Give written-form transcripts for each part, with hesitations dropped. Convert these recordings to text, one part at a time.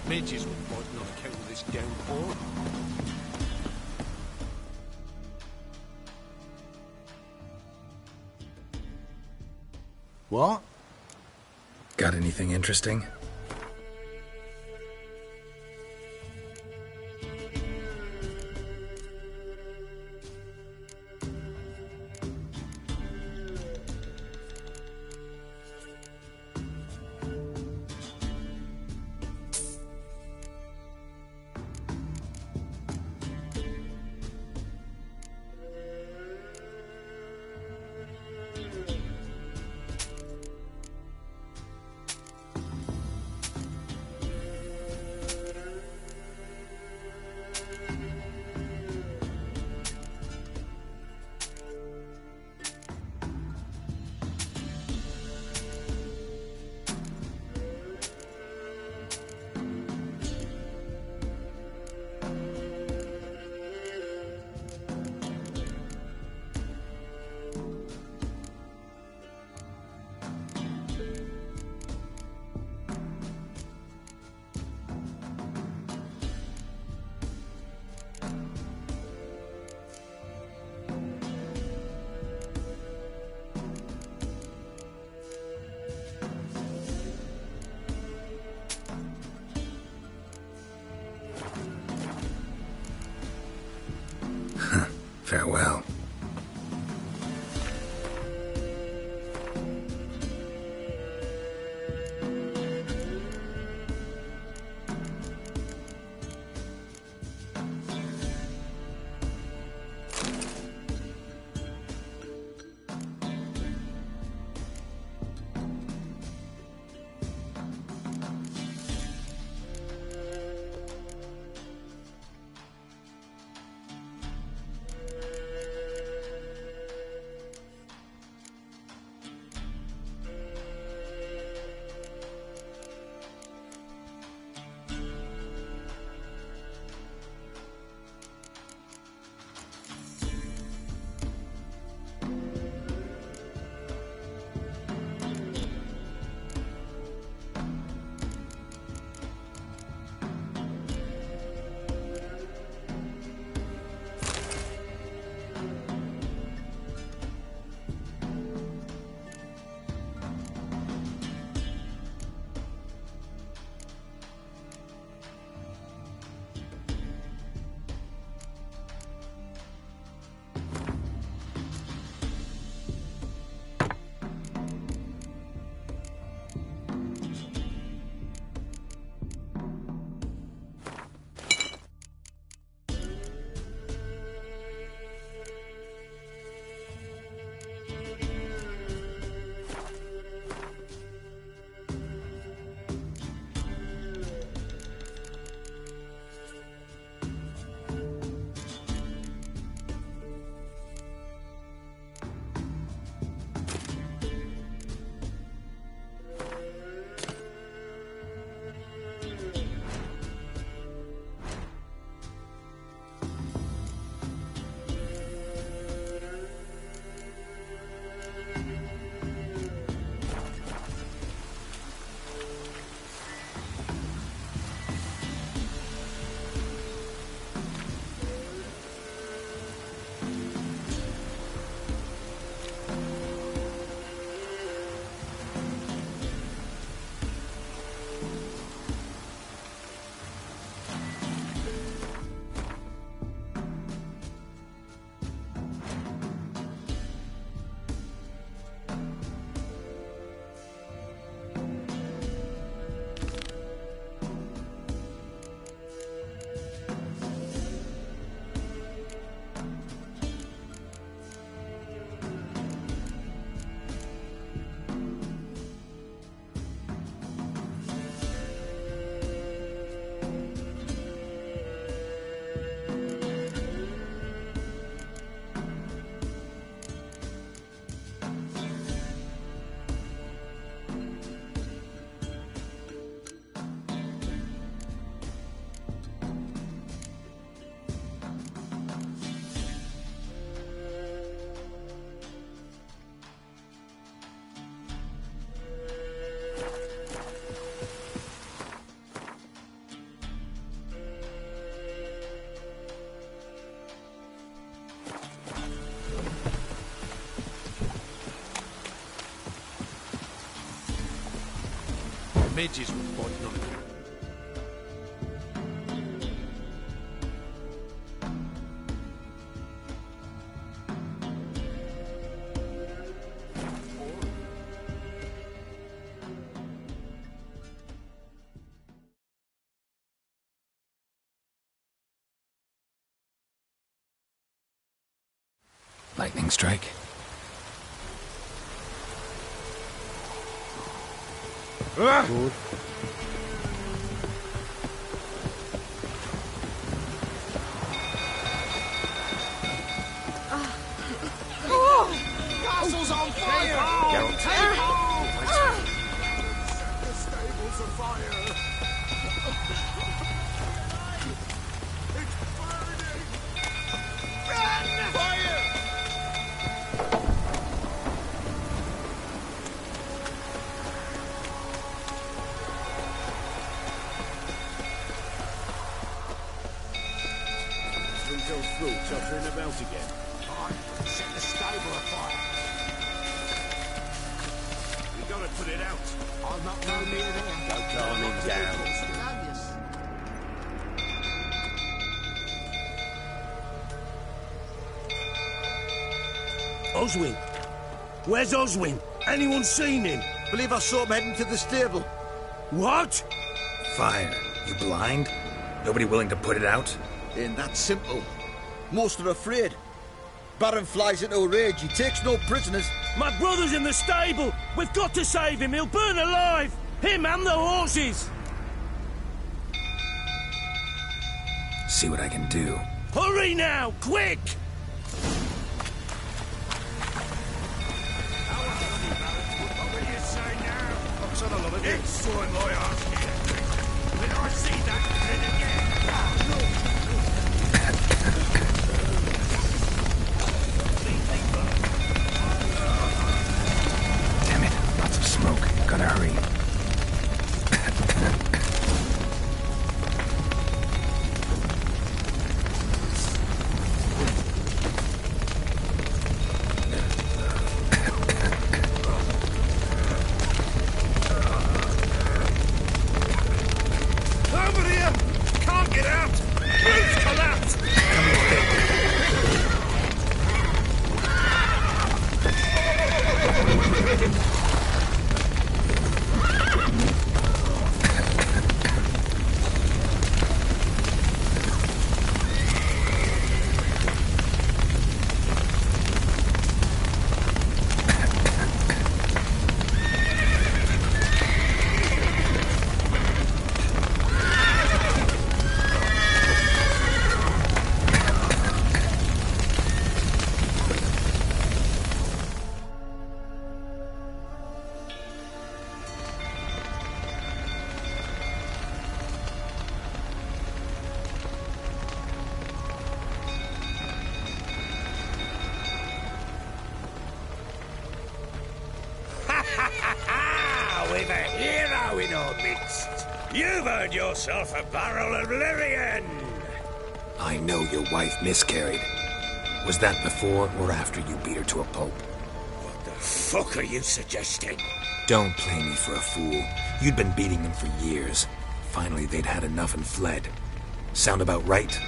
Midges would fight on account of this downpour. What? Got anything interesting? Midges were biting on it. Lightning strike? Good. Castle's on fire! Geralt. The stable's afire! It's burning! Run! Fire! Go through, tottering about again. Set the stable afire! We gotta put it out. I'll not go near there. Don't calm him down. Oswin? Where's Oswin? Anyone seen him? Believe I saw him heading to the stable. What? Fire. You blind? Nobody willing to put it out? Ain't that simple. Most are afraid. Barón flies into a rage. He takes no prisoners. My brother's in the stable. We've got to save him. He'll burn alive. Him and the horses. See what I can do. Hurry now, quick! What will you say now? I'm son of a bitch. It's so in my ass. When I see that thing again. Damn it. Lots of smoke. Gotta hurry. Over here! Can't get out! Roof's collapsed! We've a hero in our midst. You've earned yourself a barrel of Lyrian. I know your wife miscarried. Was that before or after you beat her to a pulp? What the fuck are you suggesting? Don't play me for a fool. You'd been beating them for years. Finally, they'd had enough and fled. Sound about right?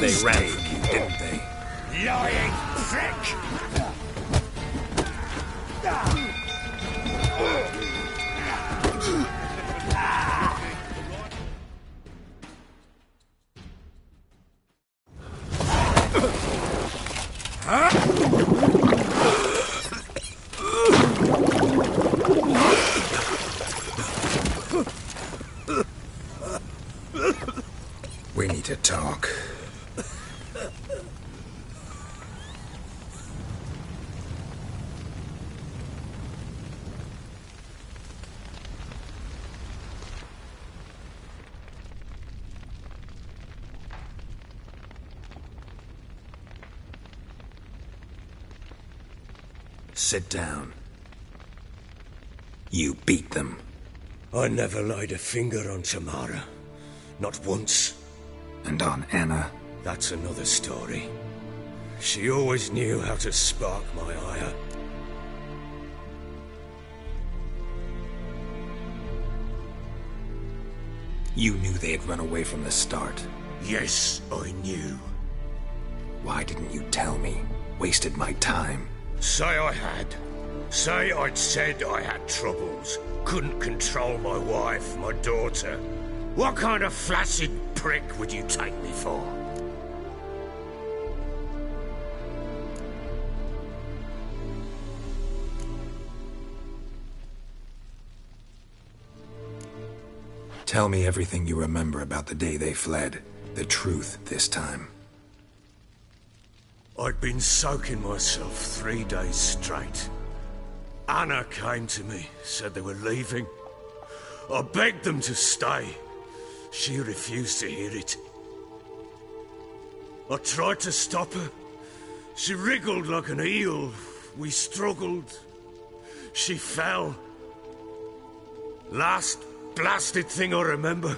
They ran from you, didn't they? Lying prick! We need to talk. Sit down. You beat them. I never laid a finger on Tamara. Not once. And on Anna. That's another story. She always knew how to spark my ire. You knew they had run away from the start. Yes, I knew. Why didn't you tell me? Wasted my time. Say I had. Say I'd said I had troubles. Couldn't control my wife, my daughter. What kind of flaccid prick would you take me for? Tell me everything you remember about the day they fled. The truth this time. I'd been soaking myself 3 days straight. Anna came to me, said they were leaving. I begged them to stay. She refused to hear it. I tried to stop her. She wriggled like an eel. We struggled. She fell. Last blasted thing I remember.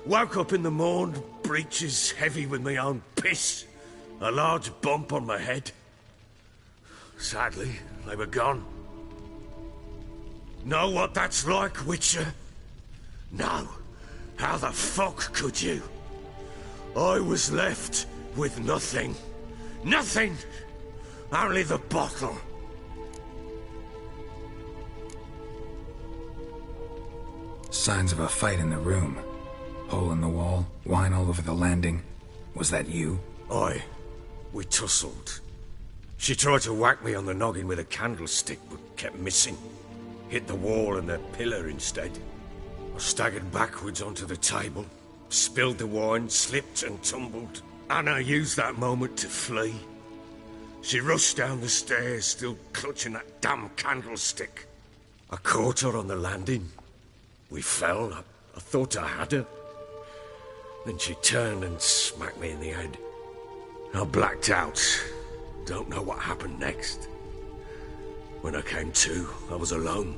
Woke up in the morn, breeches heavy with my own piss. A large bump on my head. Sadly, they were gone. Know what that's like, Witcher? No. How the fuck could you? I was left with nothing. Nothing! Only the bottle. Signs of a fight in the room. Hole in the wall, wine all over the landing. Was that you? Aye. We tussled. She tried to whack me on the noggin with a candlestick, but kept missing. Hit the wall and the pillar instead. I staggered backwards onto the table, spilled the wine, slipped and tumbled. Anna used that moment to flee. She rushed down the stairs, still clutching that damn candlestick. I caught her on the landing. We fell. I thought I had her. Then she turned and smacked me in the head. I blacked out. Don't know what happened next. When I came to, I was alone.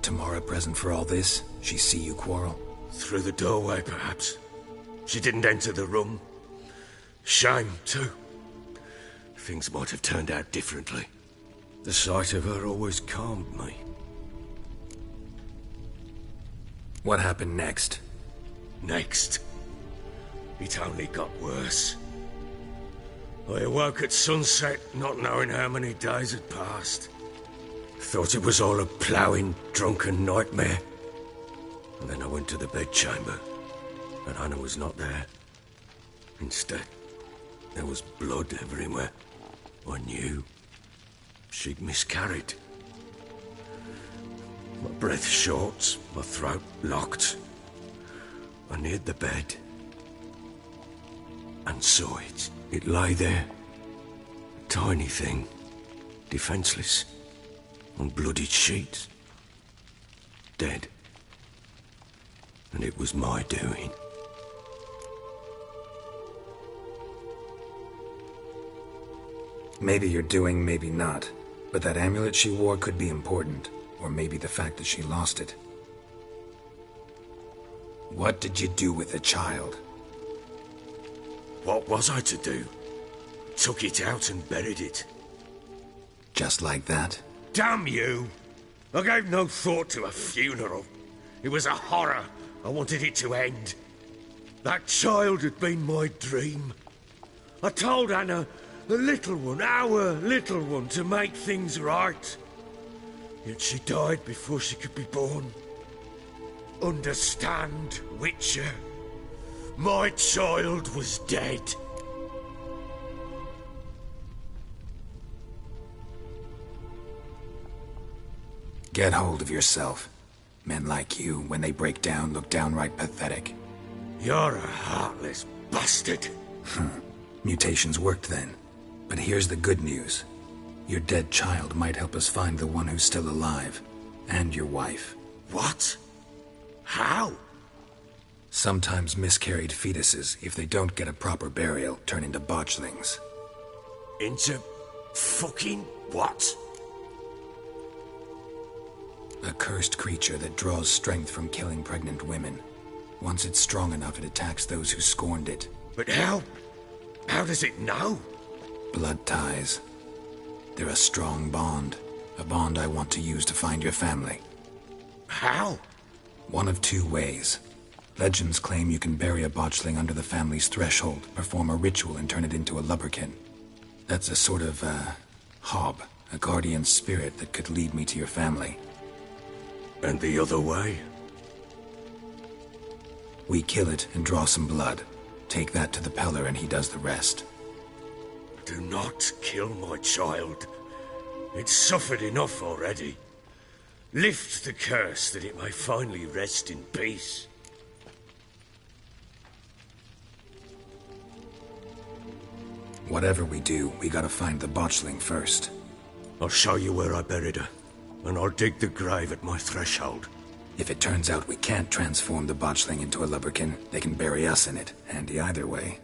Tamara present for all this? She see you quarrel? Through the doorway, perhaps. She didn't enter the room. Shame, too. Things might have turned out differently. The sight of her always calmed me. What happened next? Next? It only got worse. I awoke at sunset, not knowing how many days had passed. Thought it was all a ploughing, drunken nightmare. And then I went to the bedchamber, and Anna was not there. Instead, there was blood everywhere. I knew she'd miscarried. My breath short, my throat locked. I neared the bed and saw it. It lay there, a tiny thing, defenseless, on bloodied sheets, dead. And it was my doing. Maybe you're doing, maybe not. But that amulet she wore could be important. Or maybe the fact that she lost it. What did you do with the child? What was I to do? Took it out and buried it. Just like that? Damn you! I gave no thought to a funeral. It was a horror. I wanted it to end. That child had been my dream. I told Anna, the little one, our little one, to make things right. Yet she died before she could be born. Understand, Witcher? My child was dead. Get hold of yourself. Men like you, when they break down, look downright pathetic. You're a heartless bastard. Mutations worked then. But here's the good news. Your dead child might help us find the one who's still alive. And your wife. What? How? Sometimes miscarried fetuses, if they don't get a proper burial, turn into botchlings. Into fucking what? A cursed creature that draws strength from killing pregnant women. Once it's strong enough, it attacks those who scorned it. But how? How does it know? Blood ties. They're a strong bond. A bond I want to use to find your family. How? One of two ways. Legends claim you can bury a botchling under the family's threshold, perform a ritual, and turn it into a lubberkin. That's a sort of, hob, a guardian spirit that could lead me to your family. And the other way? We kill it and draw some blood. Take that to the Peller and he does the rest. Do not kill my child. It's suffered enough already. Lift the curse that it may finally rest in peace. Whatever we do, we gotta find the botchling first. I'll show you where I buried her, and I'll dig the grave at my threshold. If it turns out we can't transform the botchling into a lubberkin, they can bury us in it. Handy either way.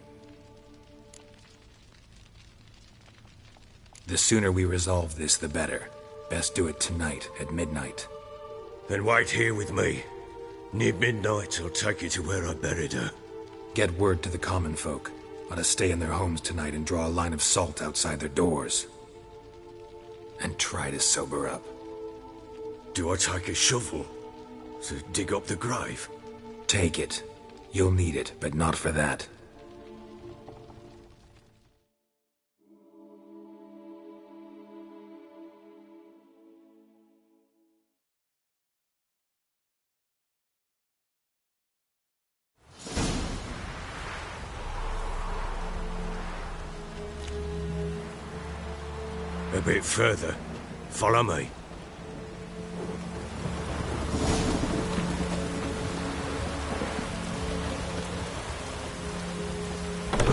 The sooner we resolve this, the better. Best do it tonight, at midnight. Then wait here with me. Near midnight, I'll take you to where I buried her. Get word to the common folk. Let us stay in their homes tonight and draw a line of salt outside their doors. And try to sober up. Do I take a shovel to dig up the grave? Take it. You'll need it, but not for that. A bit further. Follow me.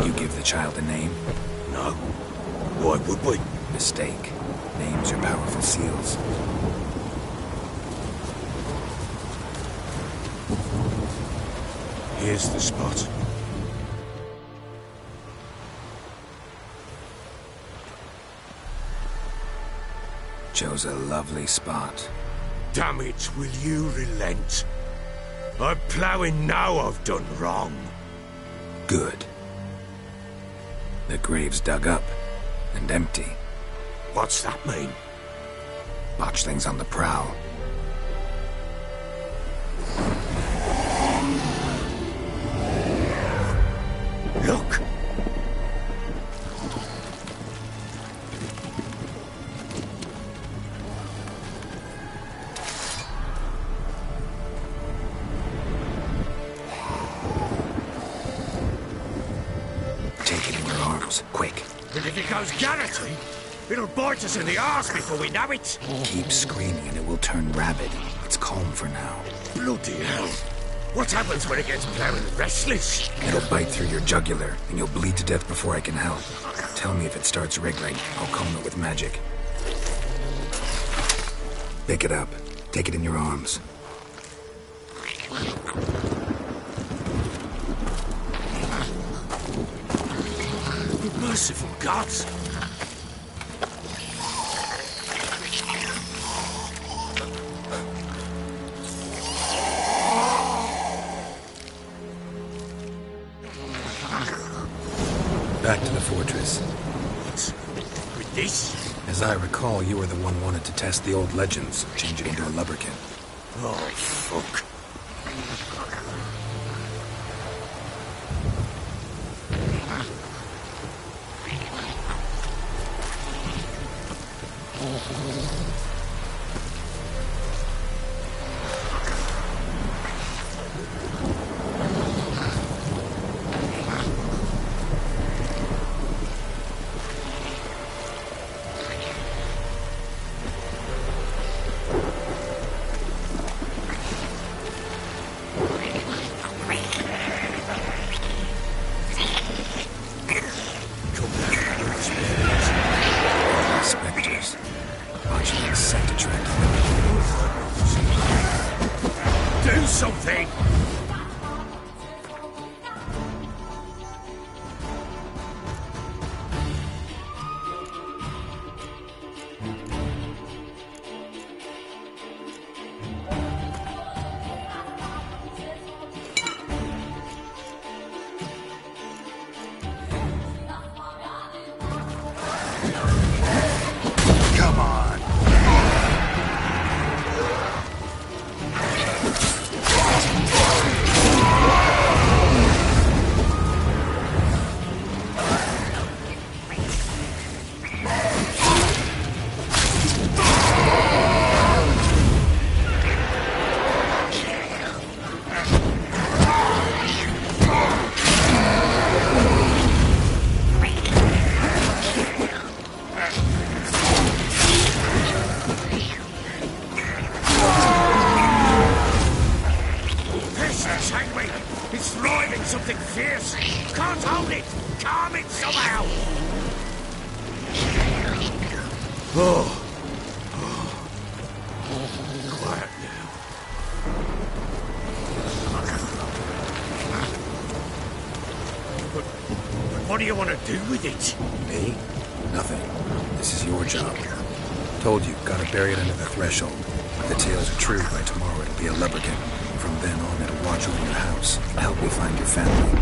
You give the child a name? No. Why would we? Mistake. Names are powerful seals. Here's the spot. Chose a lovely spot. Damn it, will you relent? I'm ploughing now I've done wrong. Good. The grave's dug up and empty. What's that mean? Botchling's on the prowl. Look! Take it in your arms, quick. But if it goes garrety, it'll bite us in the arse before we know it. Keep screaming and it will turn rabid. It's calm for now. Bloody hell. What happens when it gets plowing restless? It'll bite through your jugular, and you'll bleed to death before I can help. Tell me if it starts wriggling. I'll calm it with magic. Pick it up. Take it in your arms. Merciful gods! Back to the fortress. What's with this? As I recall, you were the one wanted to test the old legends, change it into a lubberkin. Oh, fuck. Fierce! Can't hold it! Calm it somehow! Oh. Quiet now. But what do you want to do with it? Me? Nothing. This is your job. Told you, gotta bury it under the threshold. If the tales are true, by tomorrow it'll be a lubberkin. From then on, it'll watch over your house and help me find your family.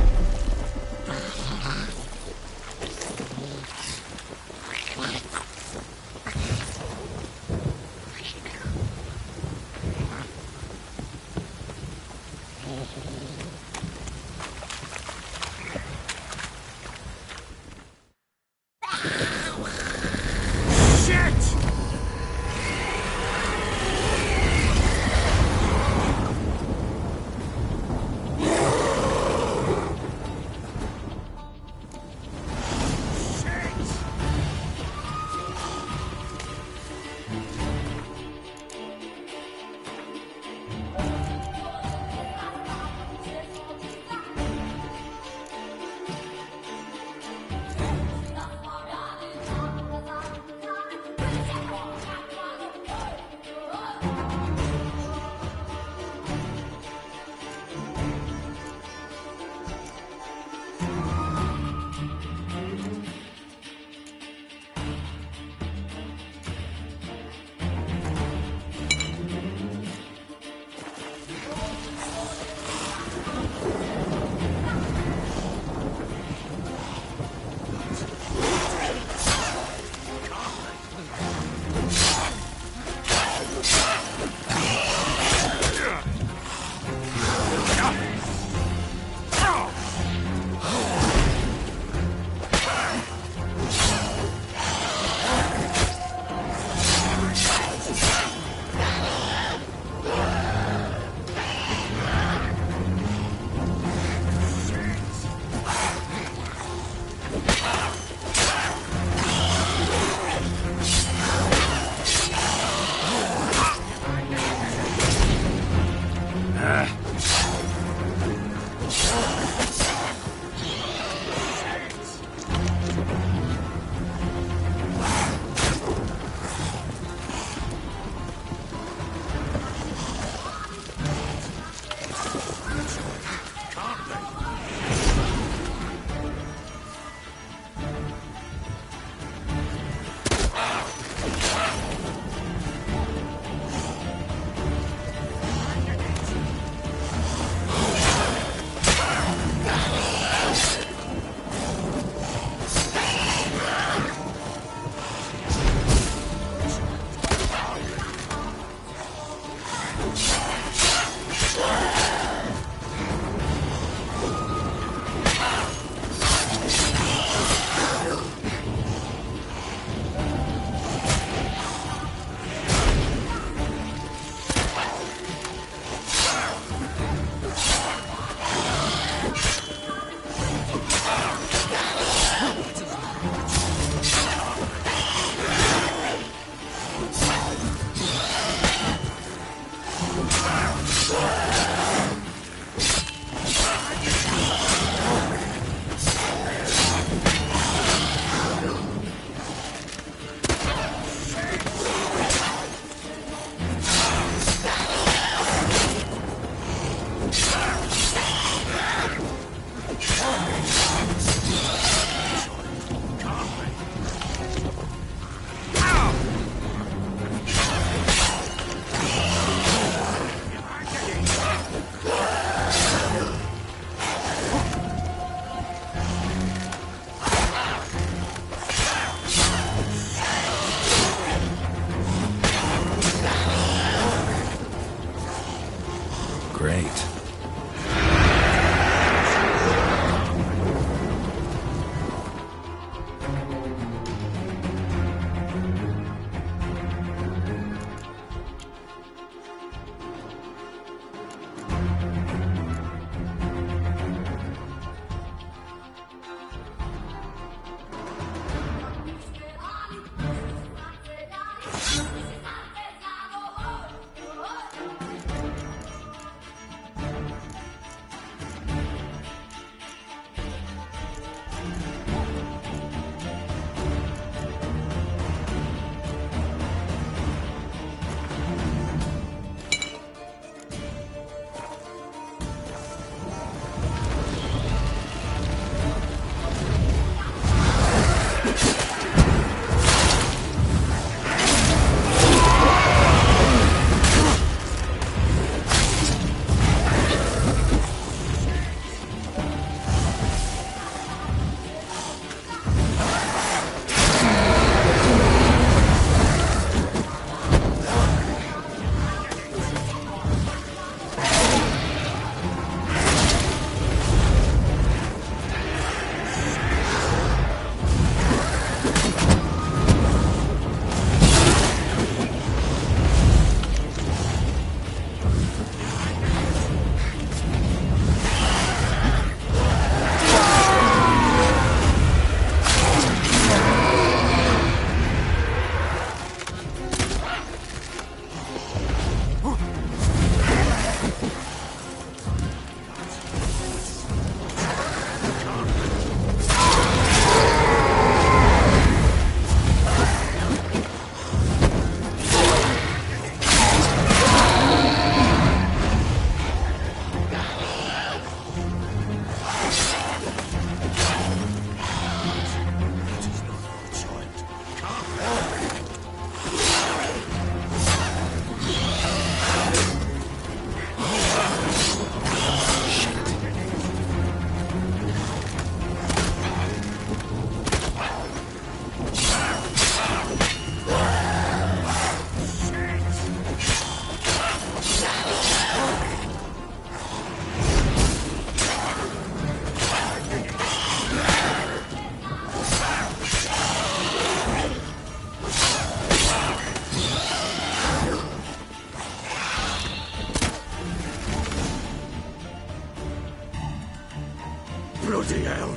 Bloody hell!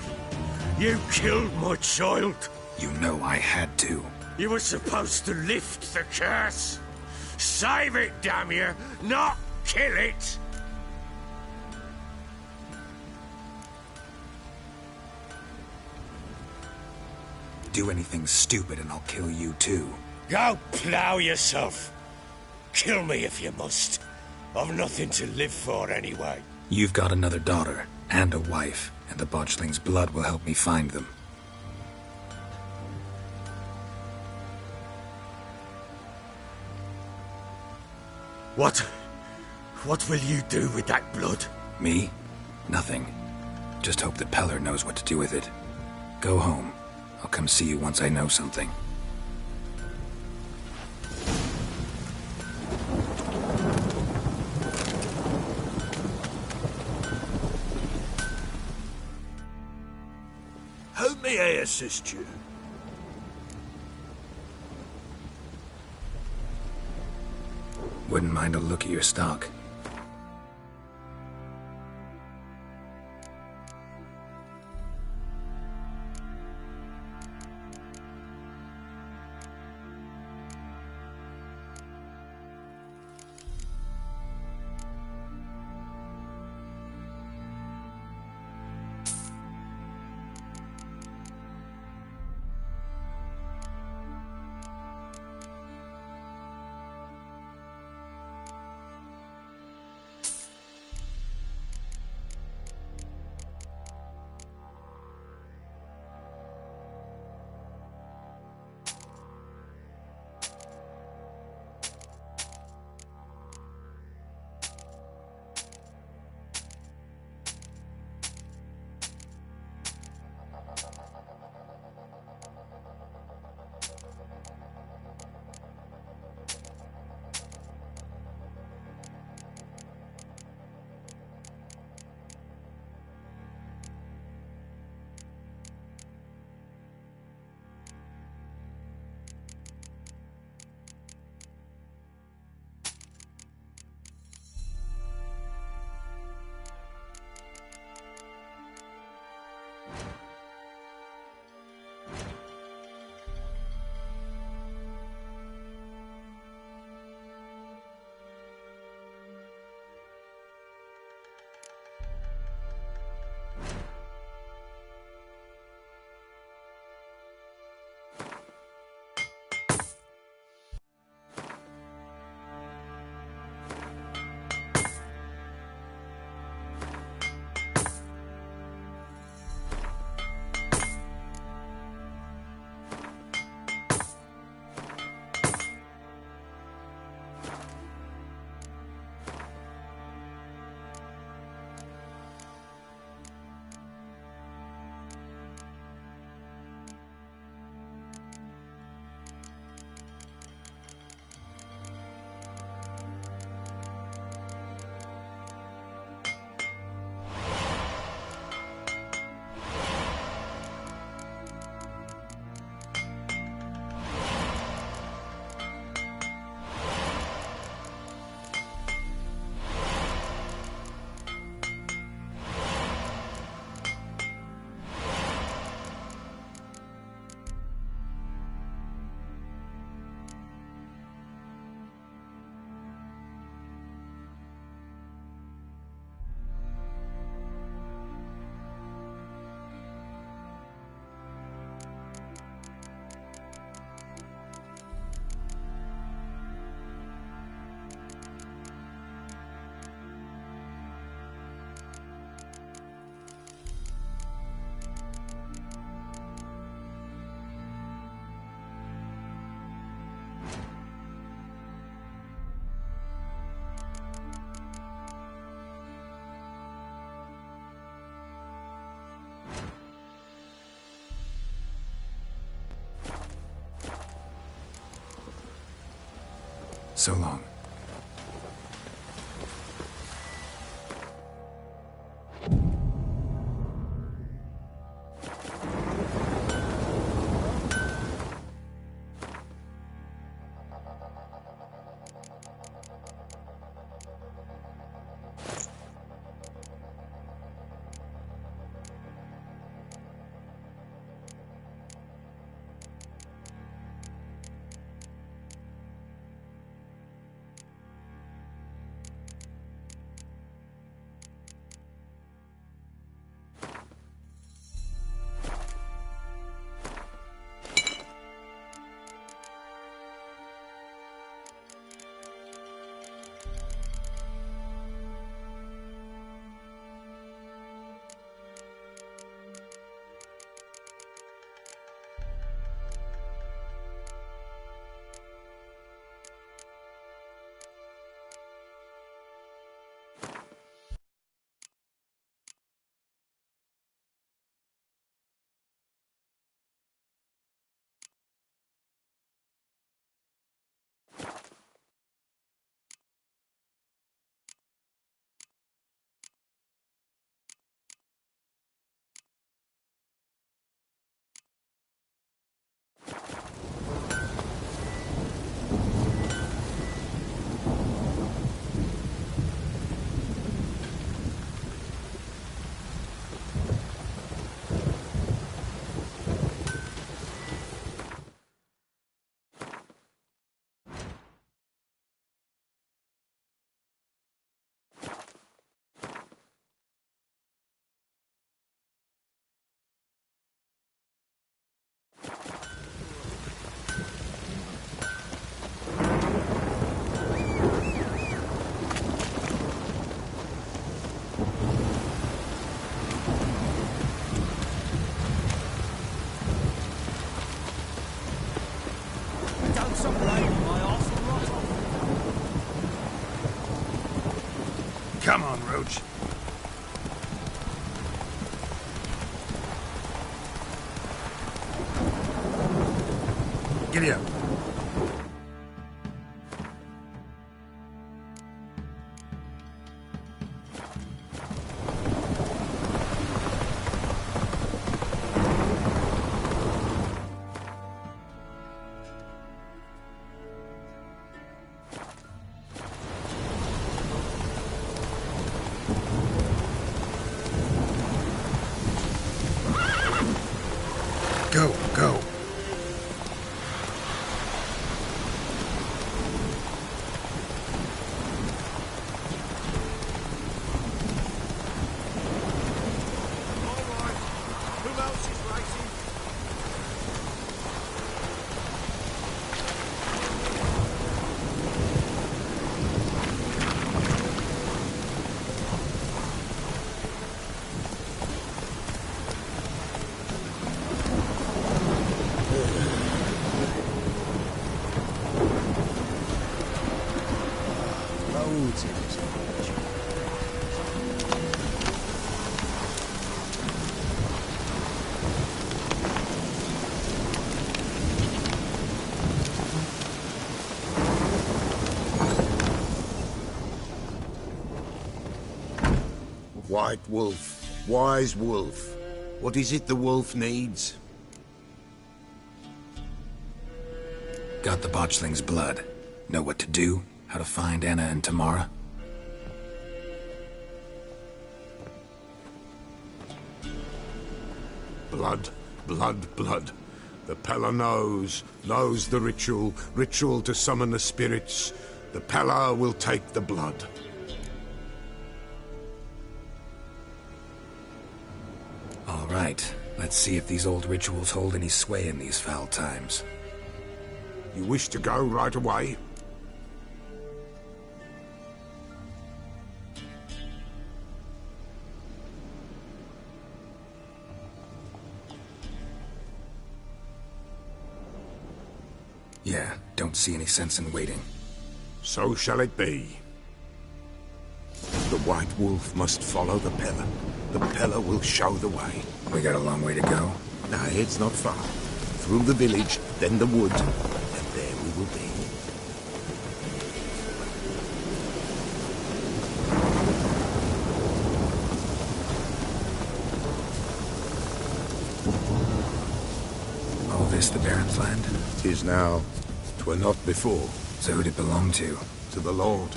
You killed my child! You know I had to. You were supposed to lift the curse! Save it, damn you! Not kill it! Do anything stupid and I'll kill you too. Go plough yourself. Kill me if you must. I've nothing to live for anyway. You've got another daughter and a wife, and the botchling's blood will help me find them. What will you do with that blood? Me? Nothing. Just hope that Peller knows what to do with it. Go home. I'll come see you once I know something. How may I assist you? Wouldn't mind a look at your stock. So long. Giddy up. Go, go. Loads in this village. White wolf, wise wolf. What is it the wolf needs? Got the botchling's blood. Know what to do? How to find Anna and Tamara? Blood, blood, blood. The Pella knows the ritual to summon the spirits. The Pella will take the blood. All right. Let's see if these old rituals hold any sway in these foul times. You wish to go right away? Yeah, don't see any sense in waiting. So shall it be. The White Wolf must follow the Pella. The Pella will show the way. We got a long way to go. No, it's not far. Through the village, then the wood, and there we will be. All this the Baron's land? 'Tis now. 'Twere not before. So who'd it belong to? To the Lord.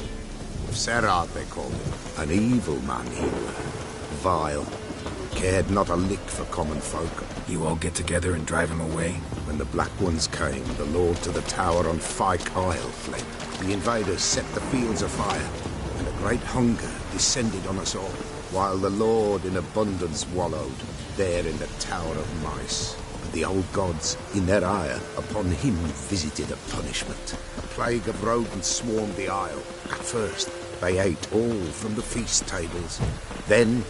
Serrat, they called him. An evil man he were. Vile. Cared not a lick for common folk. You all get together and drive him away? When the Black Ones came, the Lord to the tower on Fyke Isle fled. The invaders set the fields afire, and a great hunger descended on us all, while the Lord in abundance wallowed, there in the Tower of Mice. And the old gods, in their ire, upon him visited a punishment. A plague of rodents swarmed the isle. At first, they ate all from the feast tables. Then,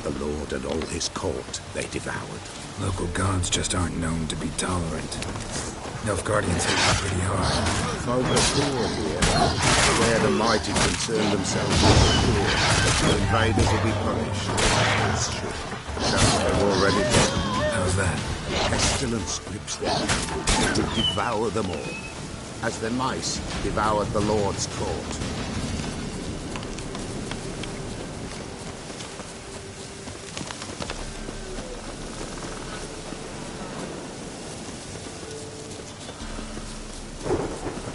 the Lord and all his court they devoured. Local gods just aren't known to be tolerant. Nilfgaardians hit you pretty hard. Folk are poor here. Where the mighty concern themselves with the poor, the invaders will be punished. As should. Some have already done. How's that? Pestilence grips them. It will devour them all, as the mice devoured the Lord's court.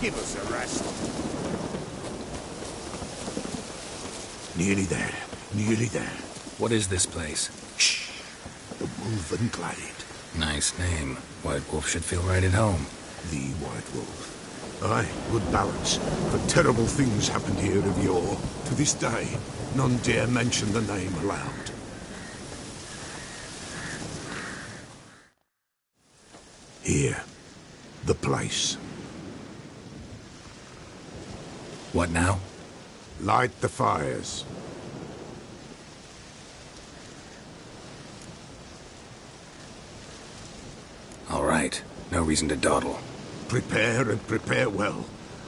Give us a rest. Nearly there. Nearly there. What is this place? Shh. The Wolven Glade. Nice name. White Wolf should feel right at home. The White Wolf. Aye, good balance. For terrible things happened here of yore. To this day, none dare mention the name aloud. Here. The place. What now? Light the fires. All right. No reason to dawdle. Prepare and prepare well.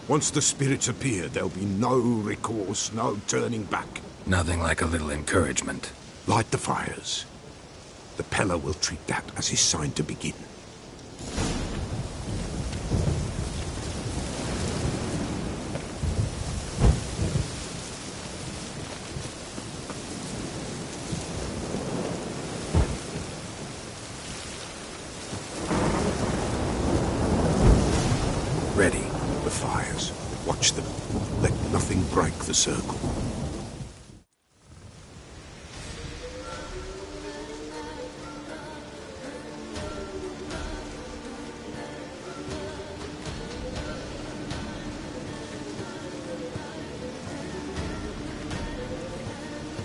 Once the spirits appear, there'll be no recourse, no turning back. Nothing like a little encouragement. Light the fires. The Pella will treat that as his sign to begin. the circle.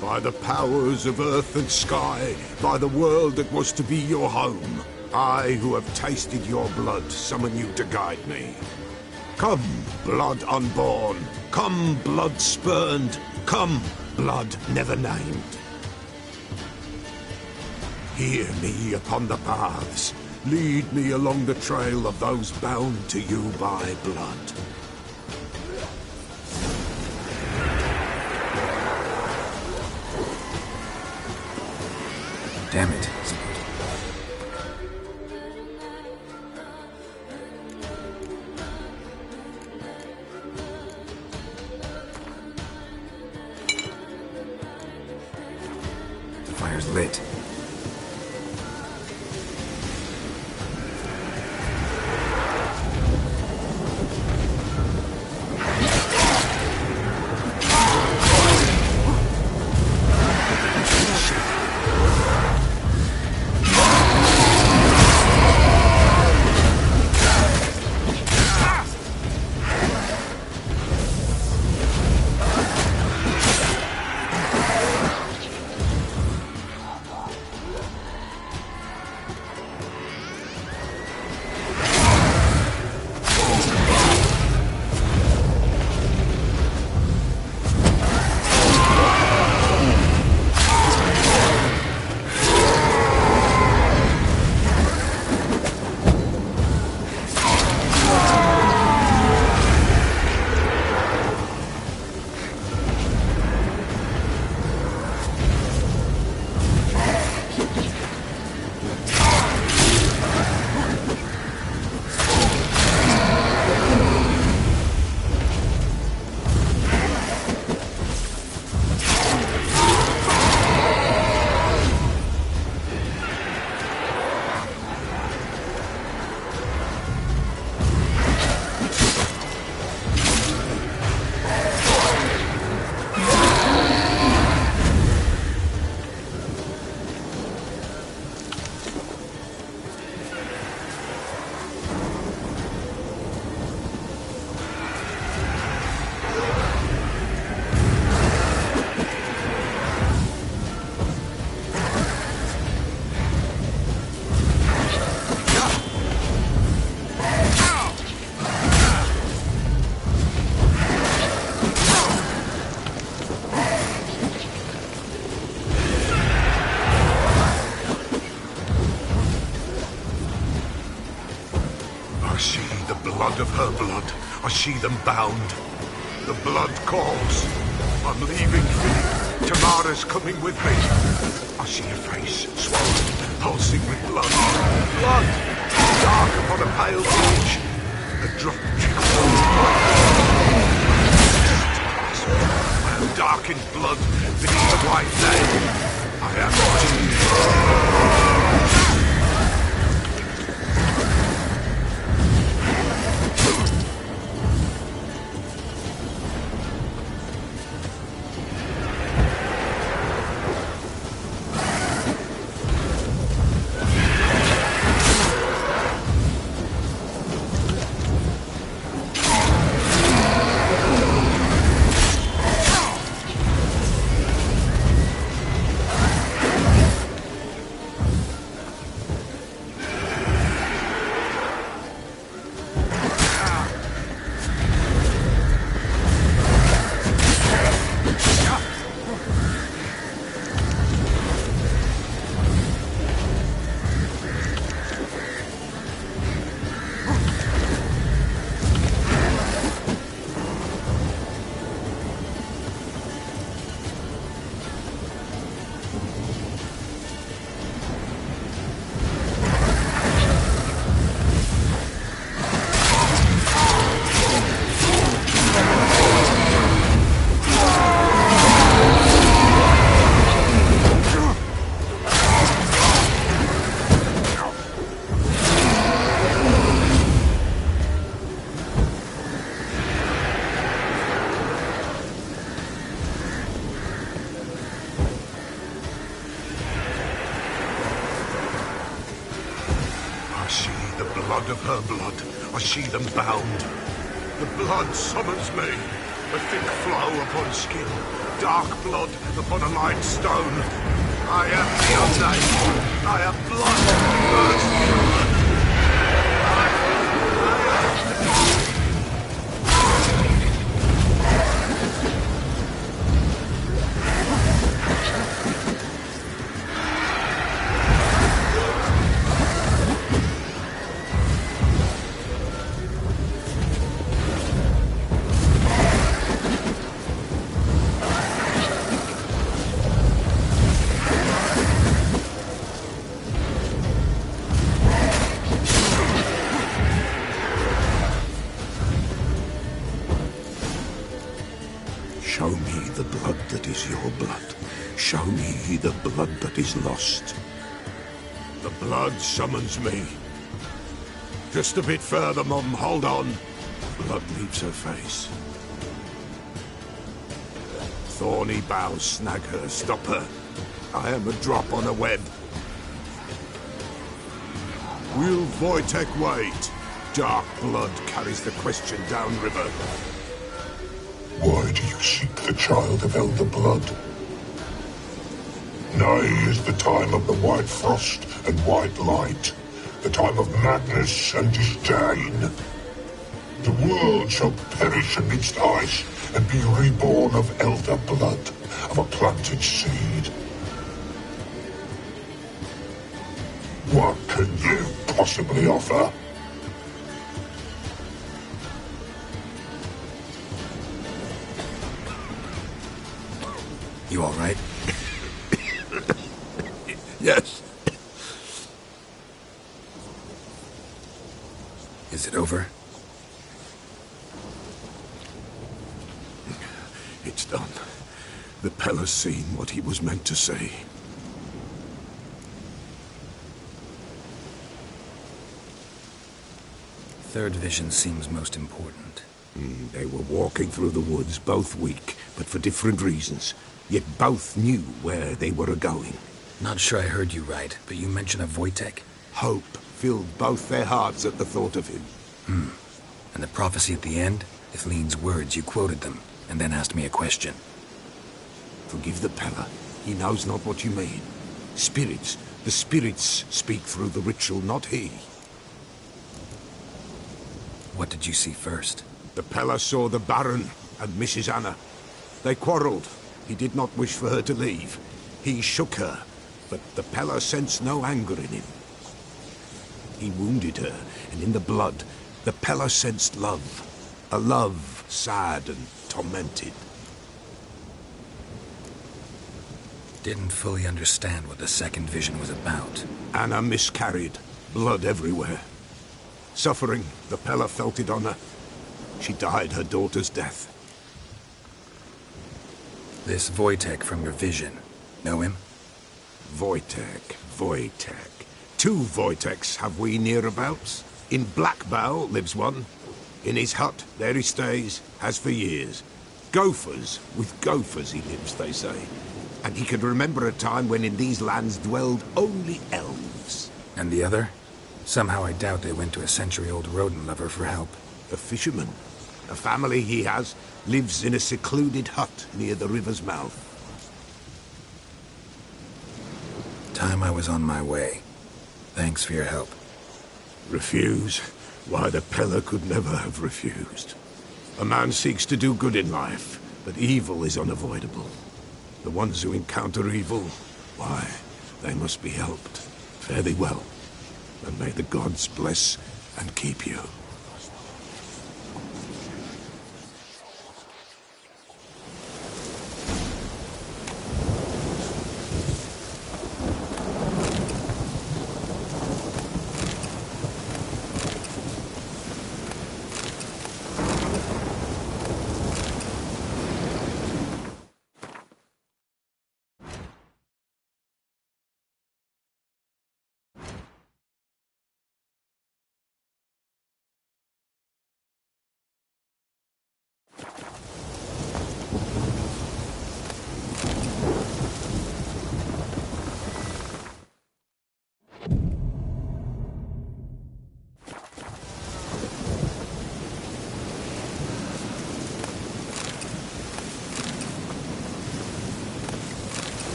By the powers of earth and sky, by the world that was to be your home, I, who have tasted your blood, summon you to guide me. Come, blood unborn. Come, blood spurned. Come, blood never named. Hear me upon the paths. Lead me along the trail of those bound to you by blood. Damn it. The fire's lit. Of her blood. I see them bound. The blood calls. I'm leaving Philip. Tamara's coming with me. I see a face, swollen, pulsing with blood. Blood! Dark upon a pale page. A drop trickles. I am dark in blood beneath the white veil. I am Jesus. I see the blood of her blood. I see them bound. The blood summons me. A thick flow upon skin. Dark blood upon a light stone. I am guilty. I am blood. Show me the blood that is your blood. Show me the blood that is lost. The blood summons me. Just a bit further, Mum. Hold on. Blood leaves her face. Thorny boughs snag her. Stop her. I am a drop on a web. Will Wojtek wait? Dark blood carries the question downriver. Why do you seek the child of elder blood? Nigh is the time of the white frost and white light, the time of madness and disdain. The world shall perish amidst ice and be reborn of elder blood, of a planted seed. What can you possibly offer? You all right? Yes. Is it over? It's done. The Pella's seen what he was meant to see. Third vision seems most important. They were walking through the woods, both weak, but for different reasons. Yet both knew where they were going. Not sure I heard you right, but you mentioned a Wojtek? Hope filled both their hearts at the thought of him. And the prophecy at the end? Ithleen's words, you quoted them, and then asked me a question. Forgive the Pella. He knows not what you mean. Spirits. The spirits speak through the ritual, not he. What did you see first? The Pella saw the Baron and Mrs. Anna. They quarreled. He did not wish for her to leave. He shook her, but the Pella sensed no anger in him. He wounded her, and in the blood, the Pella sensed love. A love sad and tormented. Didn't fully understand what the second vision was about. Anna miscarried, blood everywhere. Suffering, the Pella felt it on her. She died her daughter's death. This Wojtek from your vision, know him? Wojtek. 2 Wojteks have we nearabouts. In Blackbow lives one. In his hut, there he stays, has for years. Gophers, with gophers he lives, they say. And he can remember a time when in these lands dwelled only elves. And the other? Somehow I doubt they went to a century-old rodent lover for help. A fisherman. A family he has lives in a secluded hut near the river's mouth. Time I was on my way. Thanks for your help. Refuse? Why, the Pella could never have refused. A man seeks to do good in life, but evil is unavoidable. The ones who encounter evil, why, they must be helped. Fare thee well, and may the gods bless and keep you.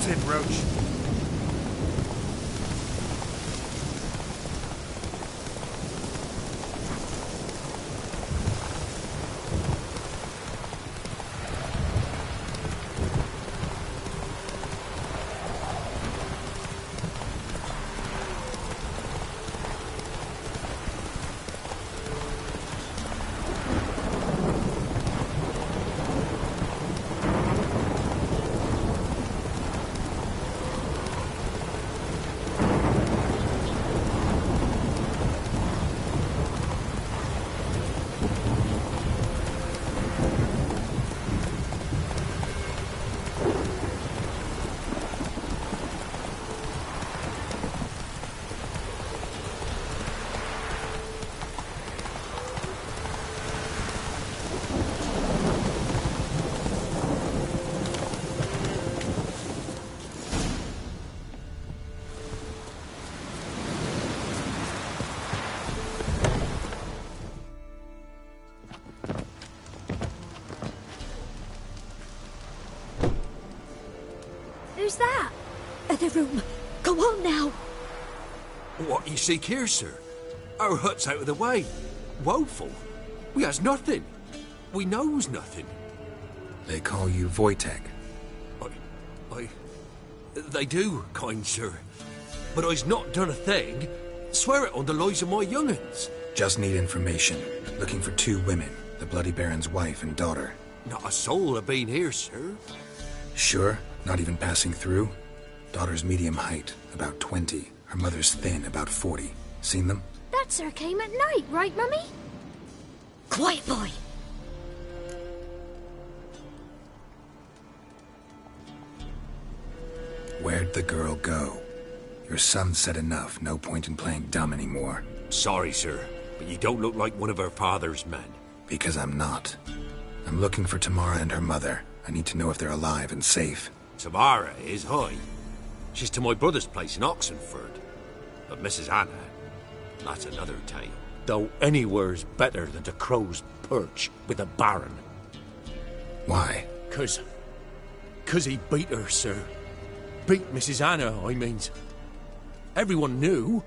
Sorted, Roach. Who's that? The room. Go on now. What you seek here, sir? Our hut's out of the way. Woeful. We has nothing. We knows nothing. They call you Wojtek. They do, kind sir. But I's not done a thing. Swear it on the lives of my young'uns. Just need information. Looking for 2 women, the Bloody Baron's wife and daughter. Not a soul have been here, sir. Sure? Not even passing through? Daughter's medium height, about 20. Her mother's thin, about 40. Seen them? That sir came at night, right, Mummy? Quiet, boy. Where'd the girl go? Your son said enough. No point in playing dumb anymore. Sorry, sir, but you don't look like one of her father's men. Because I'm not. I'm looking for Tamara and her mother. I need to know if they're alive and safe. Tamara is high. She's to my brother's place in Oxenford. But Mrs. Anna, that's another tale. Though anywhere's better than the crow's perch with the Baron. Why? 'Cause he beat her, sir. Beat Mrs. Anna, I means. Everyone knew,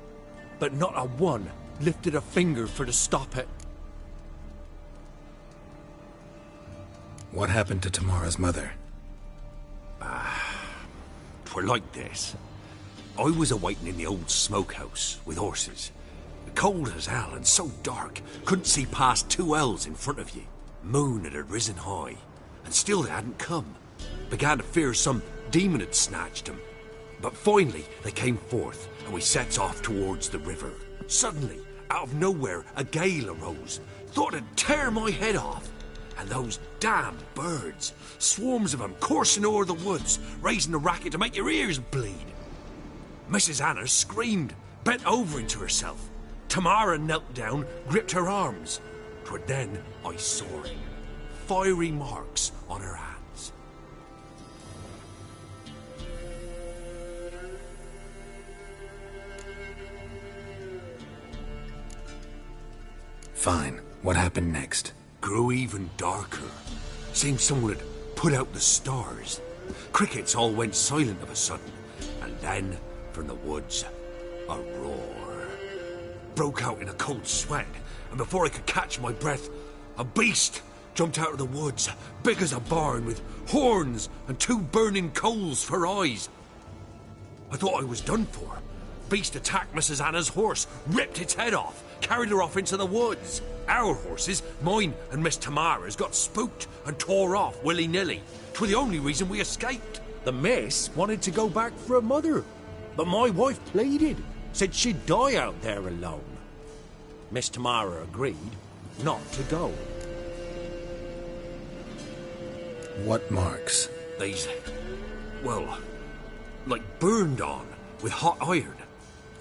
but not a one lifted a finger for to stop it. What happened to Tamara's mother? 'Twere like this. I was awaiting in the old smokehouse with horses. Cold as hell and so dark, couldn't see past 2 ells in front of you. Moon had risen high, and still they hadn't come. Began to fear some demon had snatched them. But finally they came forth, and we sets off towards the river. Suddenly, out of nowhere, a gale arose. Thought it'd tear my head off. And those damned birds, swarms of them coursing o'er the woods, raising a racket to make your ears bleed. Mrs. Anna screamed, bent over into herself. Tamara knelt down, gripped her arms. 'Twere then I saw it. Fiery marks on her hands. Fine. What happened next? Grew even darker. Seemed someone had put out the stars. Crickets all went silent of a sudden, and then, from the woods, a roar. Broke out in a cold sweat, and before I could catch my breath, a beast jumped out of the woods, big as a barn, with horns and 2 burning coals for eyes. I thought I was done for. Beast attacked Mrs. Anna's horse, ripped its head off, carried her off into the woods. Our horses, mine and Miss Tamara's, got spooked and tore off willy-nilly. 'Twere the only reason we escaped. The miss wanted to go back for her mother, but my wife pleaded, said she'd die out there alone. Miss Tamara agreed not to go. What marks? These, well, like burned on with hot iron.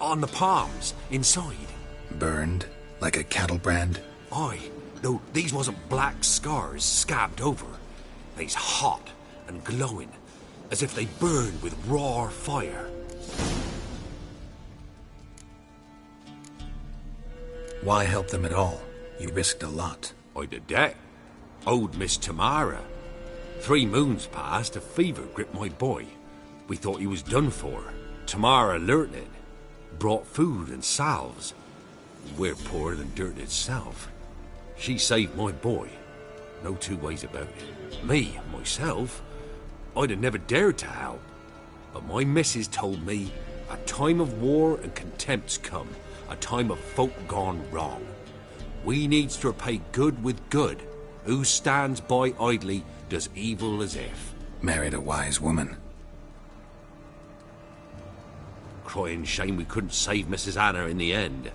On the palms, inside. Burned? Like a cattle brand? Aye, though these wasn't black scars scabbed over. They's hot and glowing, as if they burned with raw fire. Why help them at all? You risked a lot. I did that. Owed Miss Tamara. 3 moons passed, a fever gripped my boy. We thought he was done for. Tamara alerted, brought food and salves. We're poorer than dirt itself. She saved my boy. No two ways about it. Me, myself, I'd have never dared to help. But my missus told me a time of war and contempt's come. A time of folk gone wrong. We needs to repay good with good. Who stands by idly does evil as if. Married a wise woman. Crying shame we couldn't save Mrs. Anna in the end.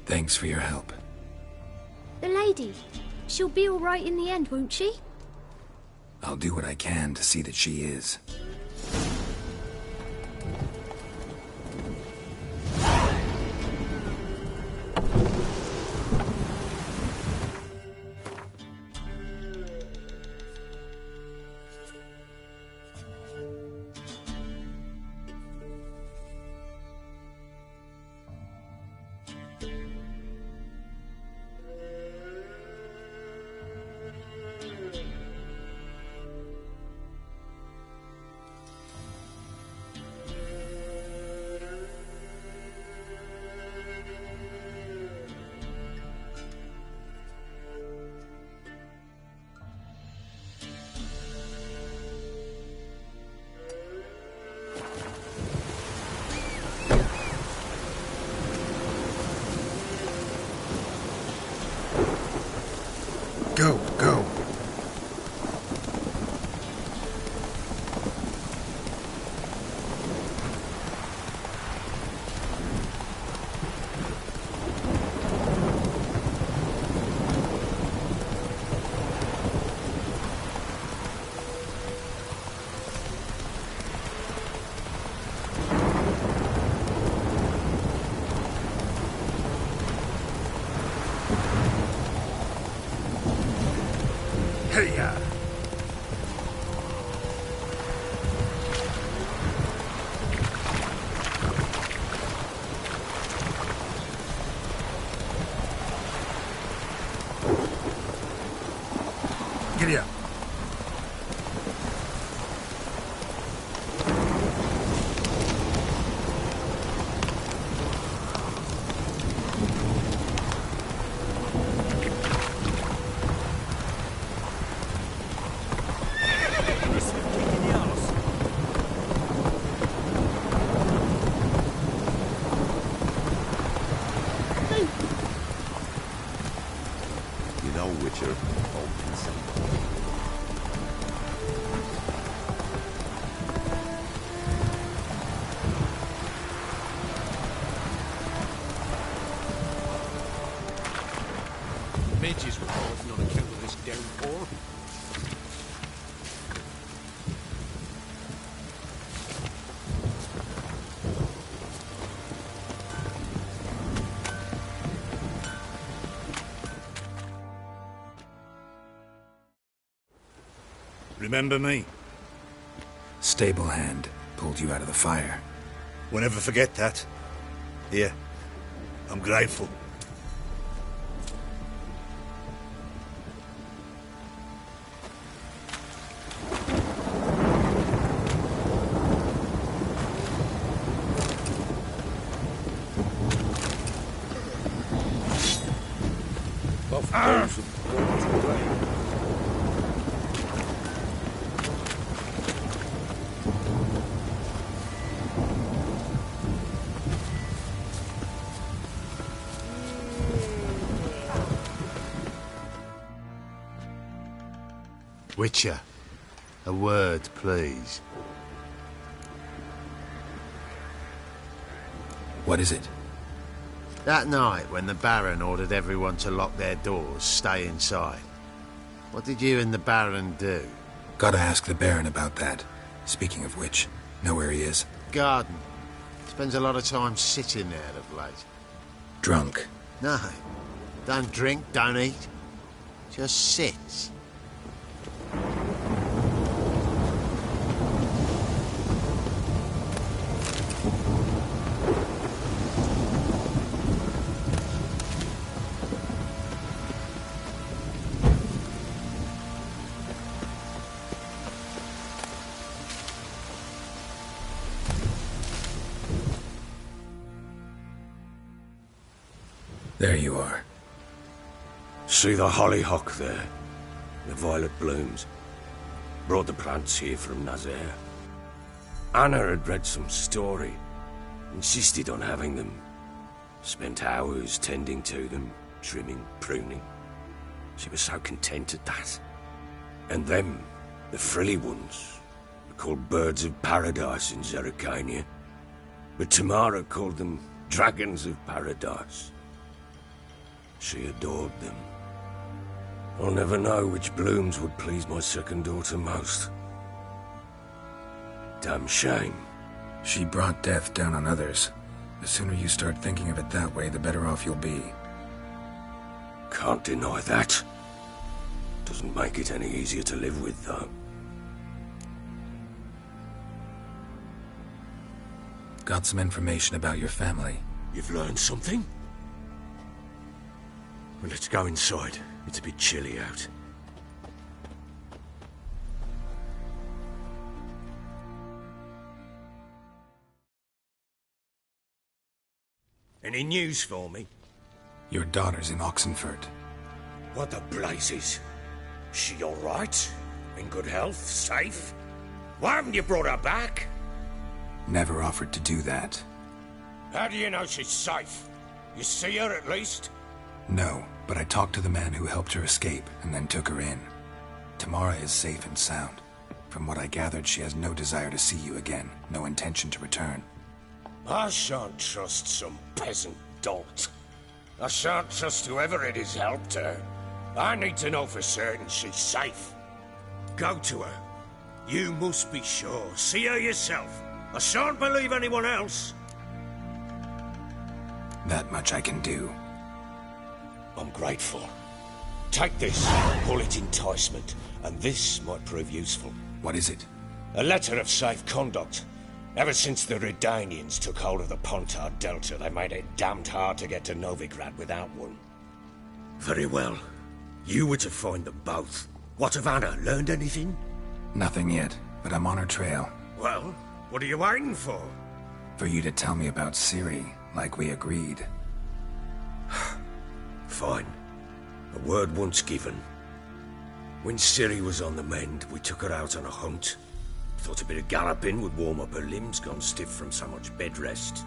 Thanks for your help. The lady. She'll be all right in the end, won't she? I'll do what I can to see that she is. Go, go. Hey-ya. Giddy up. Midges were causing on account of this downpour. Remember me? Stable hand pulled you out of the fire. We'll never forget that. Here, I'm grateful. Witcher, a word, please. What is it? That night when the Baron ordered everyone to lock their doors, stay inside. What did you and the Baron do? Gotta ask the Baron about that. Speaking of which, know where he is? Garden. Spends a lot of time sitting there of late. Drunk. No. Don't drink, don't eat. Just sits. There you are. See the hollyhock there? The violet blooms. Brought the plants here from Nazaire. Anna had read some story. Insisted on having them. Spent hours tending to them, trimming, pruning. She was so content at that. And them, the frilly ones, are called birds of paradise in Zerrikania. But Tamara called them dragons of paradise. She adored them. I'll never know which blooms would please my second daughter most. Damn shame. She brought death down on others. The sooner you start thinking of it that way, the better off you'll be. Can't deny that. Doesn't make it any easier to live with, though. Got some information about your family. You've learned something? Well, let's go inside. It's a bit chilly out. Any news for me? Your daughter's in Oxenford. What the blazes? She all right? In good health? Safe? Why haven't you brought her back? Never offered to do that. How do you know she's safe? You see her at least? No, but I talked to the man who helped her escape and then took her in. Tamara is safe and sound. From what I gathered, she has no desire to see you again, no intention to return. I shan't trust some peasant dolt. I shan't trust whoever it is helped her. I need to know for certain she's safe. Go to her. You must be sure. See her yourself. I shan't believe anyone else. That much I can do. I'm grateful. Take this, call it enticement, and this might prove useful. What is it? A letter of safe conduct. Ever since the Redanians took hold of the Pontard Delta, they made it damned hard to get to Novigrad without one. Very well. You were to find them both. What of Anna? Learned anything? Nothing yet, but I'm on her trail. Well, what are you waiting for? For you to tell me about Ciri, like we agreed. Fine. A word once given. When Ciri was on the mend, we took her out on a hunt. Thought a bit of galloping would warm up her limbs, gone stiff from so much bed rest.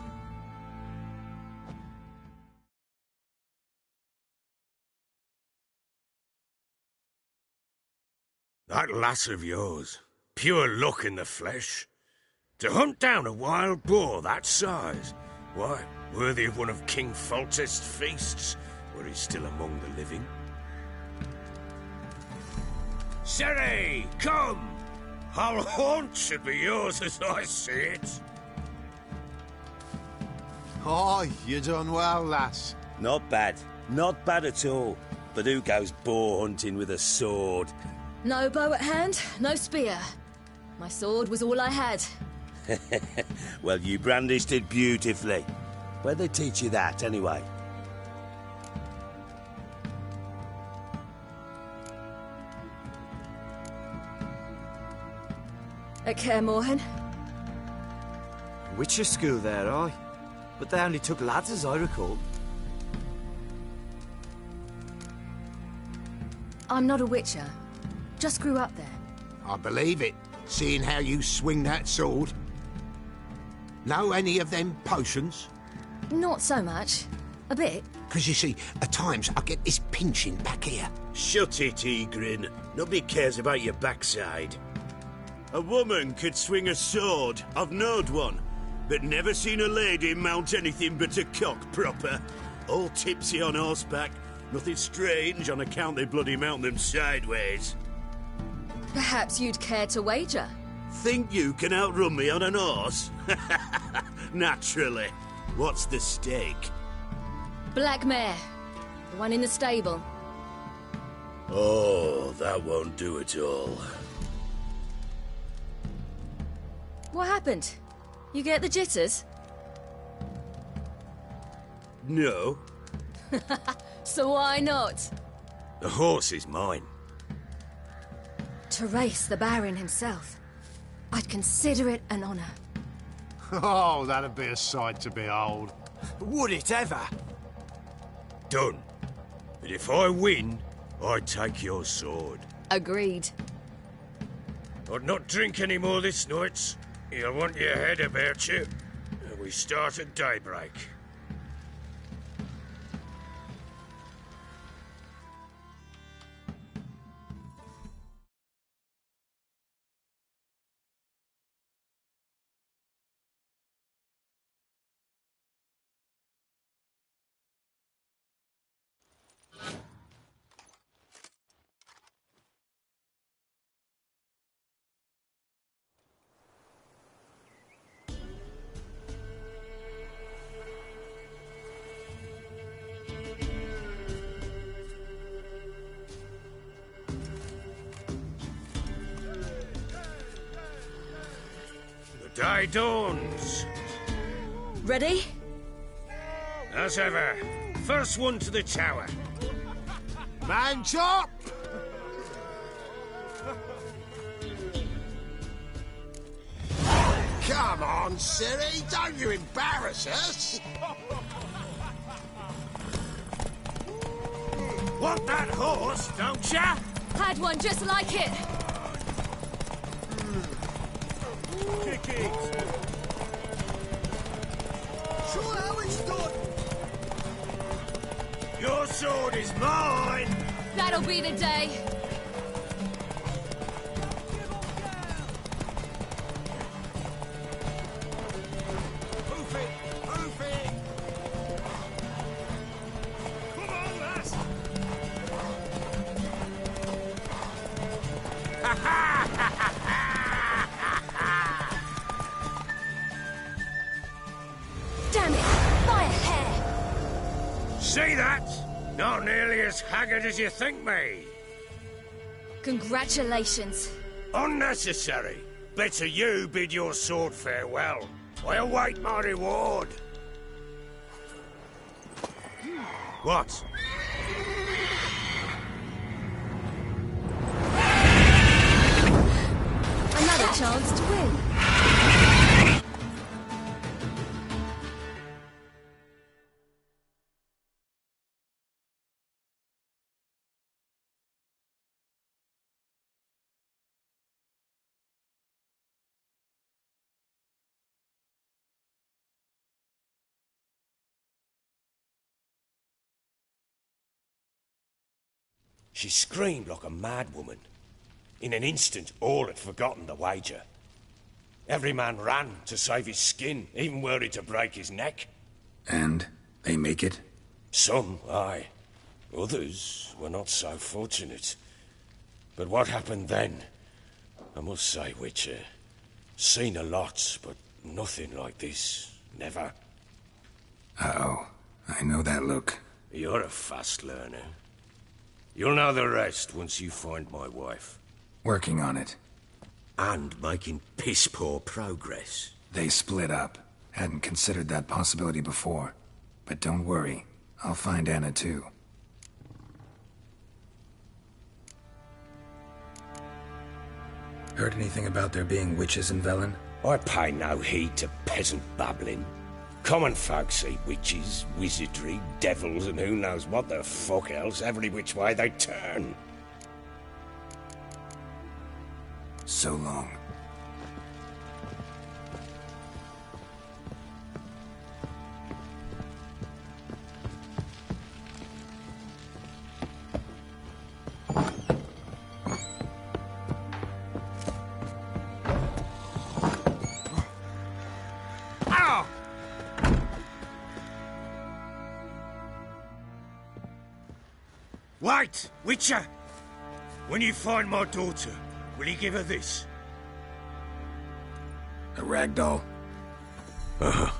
That lass of yours, pure luck in the flesh. To hunt down a wild boar that size, why, worthy of one of King Foltest's feasts, where he's still among the living. Ciri, come! Our haunt should be yours as I see it. Oh, you done well, lass. Not bad. Not bad at all. But who goes boar hunting with a sword? No bow at hand, no spear. My sword was all I had. Well, you brandished it beautifully. Where'd they teach you that, anyway? At Kaer Morhen. Witcher school there, aye. But they only took lads, as I recall. I'm not a witcher. Just grew up there. I believe it, seeing how you swing that sword. Know any of them potions? Not so much. A bit. Because you see, at times I get this pinching back here. Shut it, Egrin. Nobody cares about your backside. A woman could swing a sword. I've knowed one. But never seen a lady mount anything but a cock proper. All tipsy on horseback. Nothing strange on account they bloody mount them sideways. Perhaps you'd care to wager? Think you can outrun me on an horse? Naturally. What's the stake? Black mare. The one in the stable. Oh, that won't do at all. What happened? You get the jitters? No. So why not? The horse is mine. To race the Baron himself. I'd consider it an honor. Oh, that'd be a sight to behold. Would it ever? Done. But if I win, I take your sword. Agreed. I'd not drink any more this night. You'll want your head about you. And we start at daybreak. The day dawns. Ready? As ever, first one to the tower. Man chop! Come on, Siri, don't you embarrass us! Want that horse, don't ya? Had one just like it. Kick it! Show how it's done! Your sword is mine! That'll be the day. Hoof it! Hoof it! Come on, lass! Ha ha ha ha ha! Damn it! By a hair! See that? Not nearly as haggard as you think me. Congratulations. Unnecessary. Better you bid your sword farewell. I await my reward. What? Another chance to win. She screamed like a mad woman. In an instant, all had forgotten the wager. Every man ran to save his skin, even were it to break his neck. And they make it? Some, aye. Others were not so fortunate. But what happened then? I must say, Witcher, seen a lot, but nothing like this. Never. Uh-oh. I know that look. You're a fast learner. You'll know the rest once you find my wife. Working on it. And making piss-poor progress. They split up. Hadn't considered that possibility before. But don't worry. I'll find Anna too. Heard anything about there being witches in Velen? I pay no heed to peasant babbling. Common folk see witches, wizardry, devils, and who knows what the fuck else every which way they turn. So long. Wait, Witcher! When you find my daughter, will you give her this? A ragdoll? Uh-huh.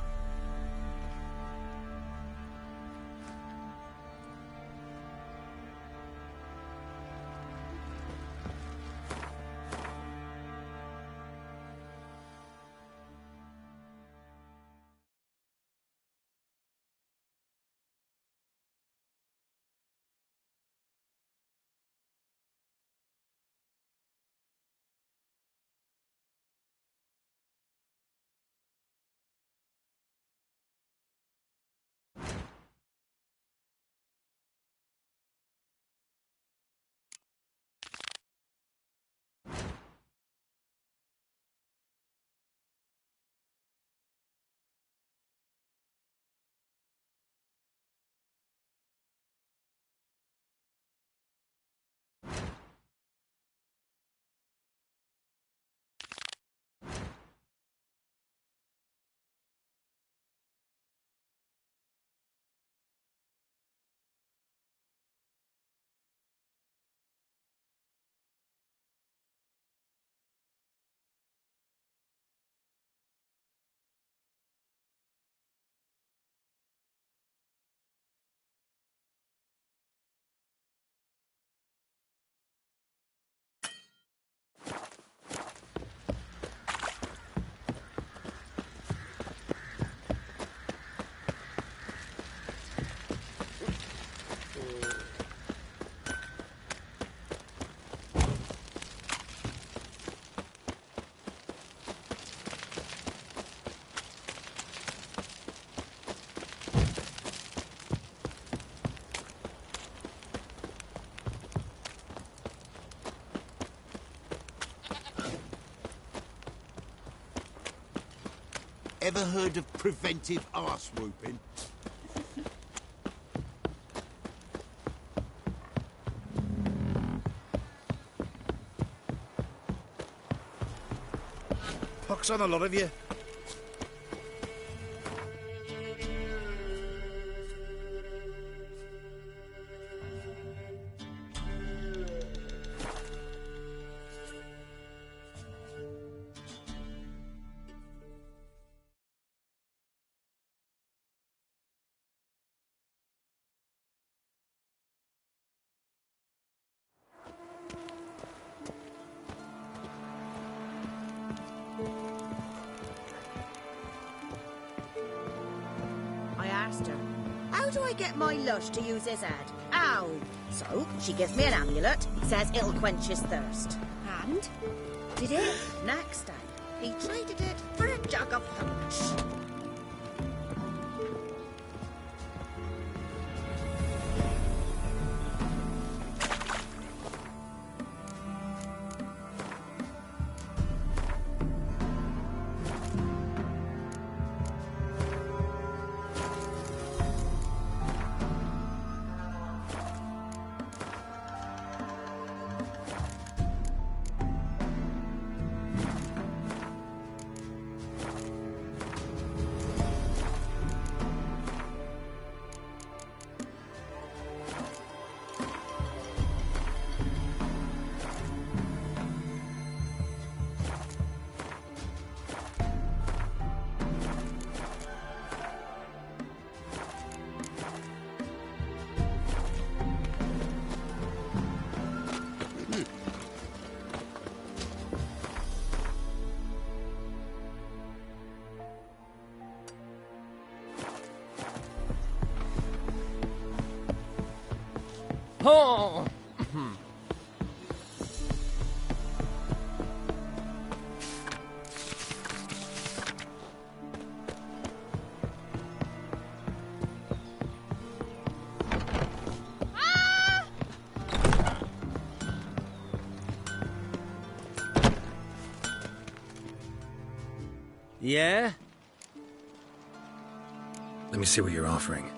Ever heard of preventive arse whooping? Pox on a lot of you. I asked her, how do I get my lush to use his head? How? So, she gives me an amulet, says it'll quench his thirst. And? Did it? Next day, he traded it for a jug of punch. Oh! Yeah? Let me see what you're offering.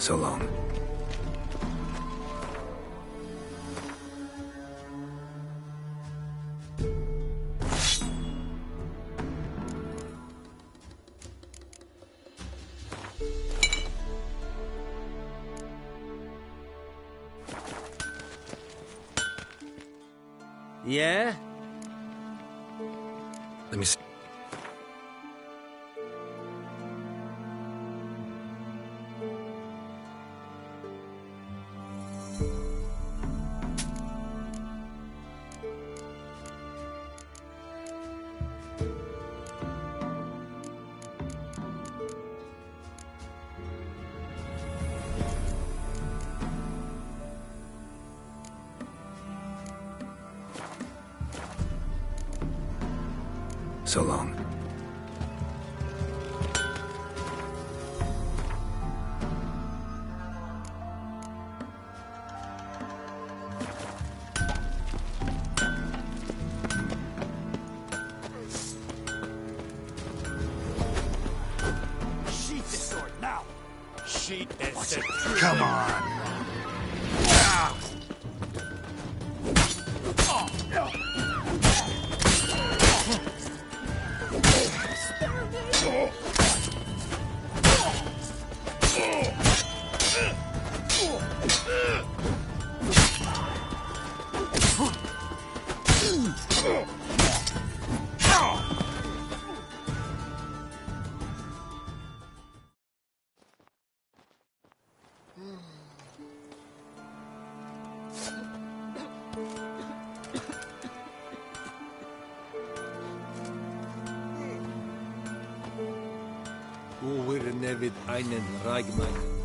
So long. Yeah? Let me see. So long. Sheath the sword now. Sheath the Come on. Wo wir nevid einen Reigmann.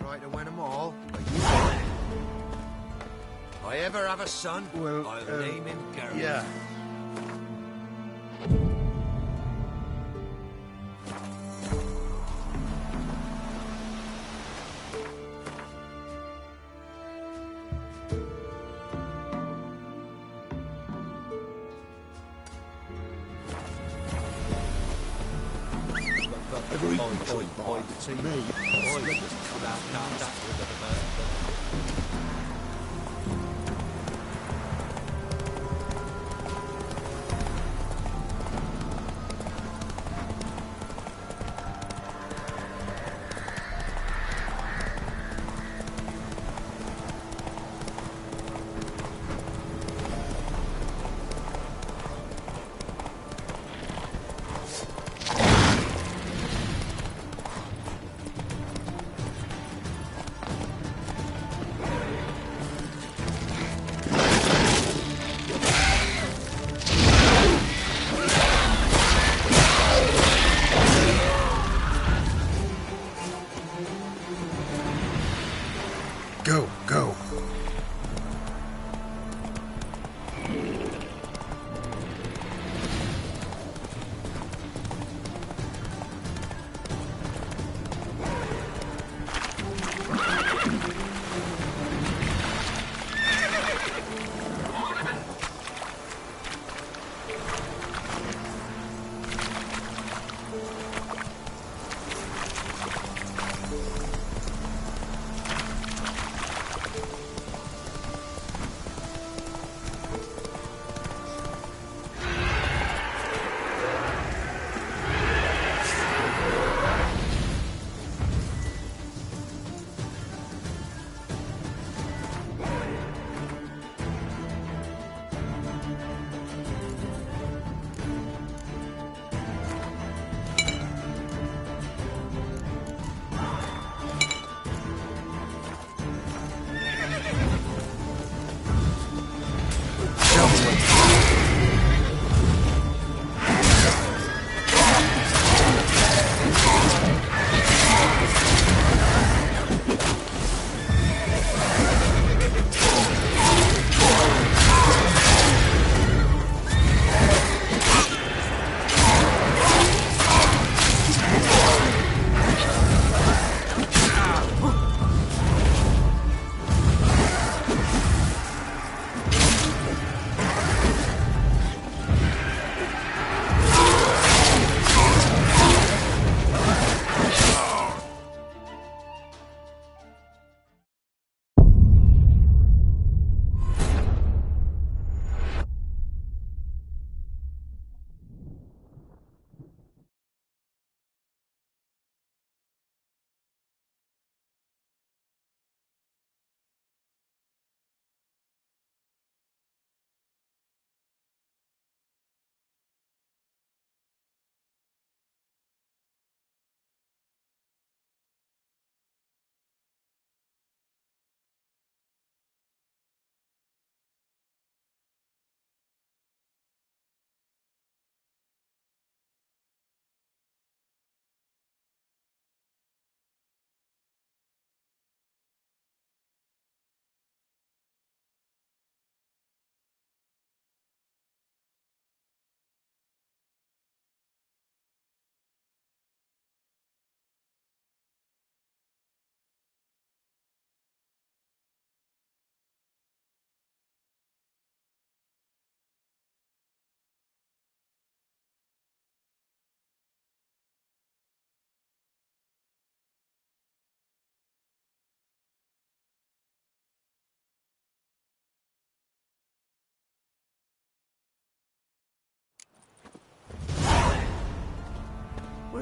Try to win them all, but you if I ever have a son, Well, I'll name him Gary. Yeah.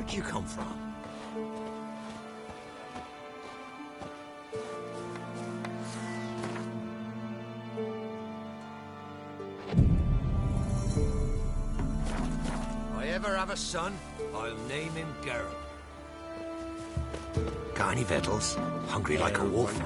think you come from? If I ever have a son, I'll name him Geralt. Got any victuals? Hungry like a wolf.